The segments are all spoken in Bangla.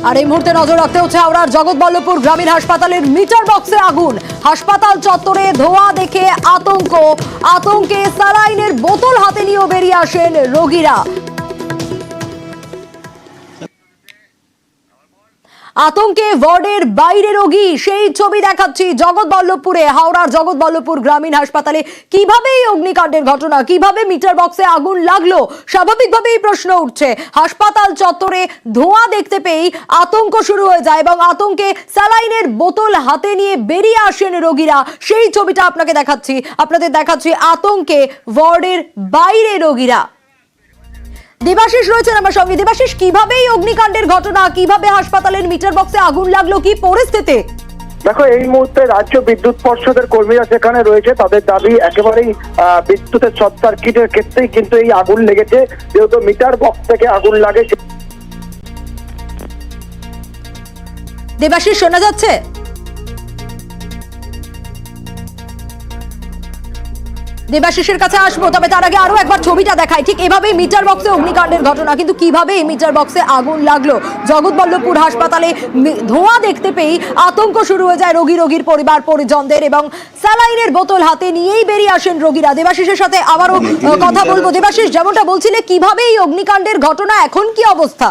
আর এই মুহূর্তে নজর রাখতে হচ্ছে হাওড়ার জগৎবল্লভপুর গ্রামীণ হাসপাতালের মিটার বক্সে আগুন। হাসপাতাল চত্বরে ধোঁয়া দেখে আতঙ্কে স্যালাইনের বোতল হাতে নিয়েও বেরিয়ে আসেন রোগীরা। আতঙ্কে ওয়ার্ডের বাইরে রোগী, সেই ছবি দেখাচ্ছি জগৎবল্লভপুরে। হাওড়ার জগৎবল্লভপুর গ্রামীণ হাসপাতালে কিভাবে এই অগ্নিকাণ্ডের ঘটনা, কিভাবে মিটার বক্সে আগুন লাগলো, স্বাভাবিকভাবেই প্রশ্ন উঠছে। হাসপাতাল চত্বরে ধোঁয়া দেখতে পেয়েই আতঙ্ক শুরু হয়ে যায় এবং আতঙ্কে স্যালাইনের বোতল হাতে নিয়ে বেরিয়ে আসেন রোগীরা। সেই ছবিটা আপনাদের দেখাচ্ছি আতঙ্কে ওয়ার্ডের বাইরে রোগীরা। দেবাশিস রয়েছেন আমার সঙ্গে। দেবাশিস, কিভাবে এই অগ্নিকাণ্ডের ঘটনা, কিভাবে হাসপাতালের মিটার বক্সে আগুন লাগলো, কি পরিস্থিতি? দেখো, এই মুহূর্তে রাজ্য বিদ্যুৎ পর্ষদের কর্মীরা সেখানে রয়েছে। তাদের দাবি একেবারেই বিদ্যুতের শর্ট সার্কিটের ক্ষেত্রেই কিন্তু এই আগুন লেগেছে, যেহেতু মিটার বক্স থেকে আগুন লাগে। দেবাশিস, শোনা যাচ্ছে? দেবাশিসের কাছে আসবো, তবে তার আগে আরো একবার ছবিটা দেখাই। ঠিক এভাবেই মিটার বক্সে অগ্নিকাণ্ডের ঘটনা, কিন্তু কিভাবে এই মিটার বক্সে আগুন লাগলো। জগৎবল্লভপুর হাসপাতালে ধোঁয়া দেখতে পেয়েই আতঙ্ক শুরু হয়ে যায় রোগীর পরিবার পরিজনদের এবং স্যালাইনের বোতল হাতে নিয়েই বেরিয়ে আসেন রোগীরা। দেবাশিসের সাথে আবারও কথা বলবো। দেবাশিস, যেমনটা বলছিলে, কিভাবে এই অগ্নিকাণ্ডের ঘটনা, এখন কি অবস্থা?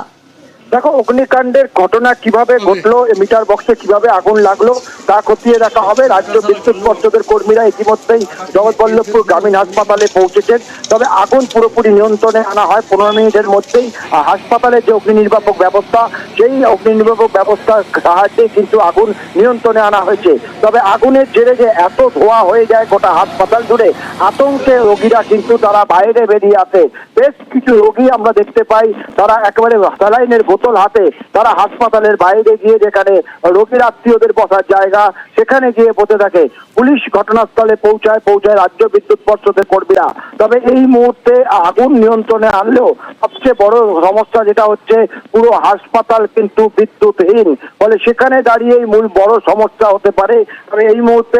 দেখো, অগ্নিকাণ্ডের ঘটনা কিভাবে ঘটলো, মিটার বক্সে কিভাবে আগুন লাগলো তা খতিয়ে দেখা হবে। রাজ্য বিদ্যুৎ পর্ষদের কর্মীরা ইতিমধ্যেই জগৎবল্লভপুর গ্রামীণ হাসপাতালে পৌঁছেছেন। তবে আগুন পুরোপুরি নিয়ন্ত্রণে আনা হয় 15 মিনিটের মধ্যেই। হাসপাতালের যে অগ্নি নির্বাপক ব্যবস্থা, সেই অগ্নি নির্বাপক ব্যবস্থার সাহায্যে কিন্তু আগুন নিয়ন্ত্রণে আনা হয়েছে। তবে আগুনের জেরে যে এত ধোঁয়া হয়ে যায় গোটা হাসপাতাল জুড়ে, আতঙ্কে রোগীরা কিন্তু তারা বাইরে বেরিয়ে আসে। বেশ কিছু রোগী আমরা দেখতে পাই, তারা একেবারে স্যালাইনের বোতল হাতে তারা হাসপাতালের বাইরে গিয়ে, যেখানে রোগীর আত্মীয়দের বসার জায়গা, সেখানে গিয়ে বসে থাকে। পুলিশ ঘটনাস্থলে পৌঁছায় রাজ্য বিদ্যুৎ পর্ষদের কর্মীরা। তবে এই মুহূর্তে আগুন নিয়ন্ত্রণে আনলেও সবচেয়ে বড় সমস্যা যেটা হচ্ছে, পুরো হাসপাতাল কিন্তু বিদ্যুৎহীন, ফলে সেখানে দাঁড়িয়েই মূল বড় সমস্যা হতে পারে। তবে এই মুহূর্তে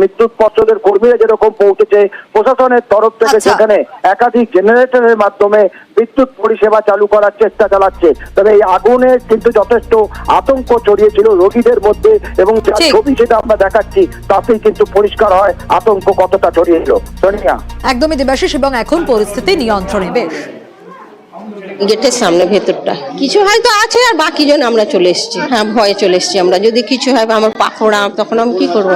বিদ্যুৎ পর্ষদের কর্মীরা যেরকম পৌঁছেছে, প্রশাসনের তরফ থেকে সেখানে একাধিক জেনারেটরের মাধ্যমে বিদ্যুৎ পরিষেবা চালু করার চেষ্টা চালাচ্ছে। তবে এই আগুনে কিন্তু যথেষ্ট আতঙ্ক ছড়িয়েছিল রোগীদের মধ্যে, এবং ছবি যেটা আমরা দেখাচ্ছি তাতেই কিন্তু পরিষ্কার হয় আতঙ্ক কতটা ছড়িয়েছিল। সোনিয়া, একদমই দেবাশিস, এবং এখন পরিস্থিতি নিয়ন্ত্রণে। বেশ, গেটের সামনে ভেতরটা কিছু হয়তো আছে, আর বাকি জন আমরা চলে এসেছি। হ্যাঁ, ভয়ে চলে এসেছি আমরা। যদি কিছু হয়, আমার পাখোড়া, তখন আমি কি করবো?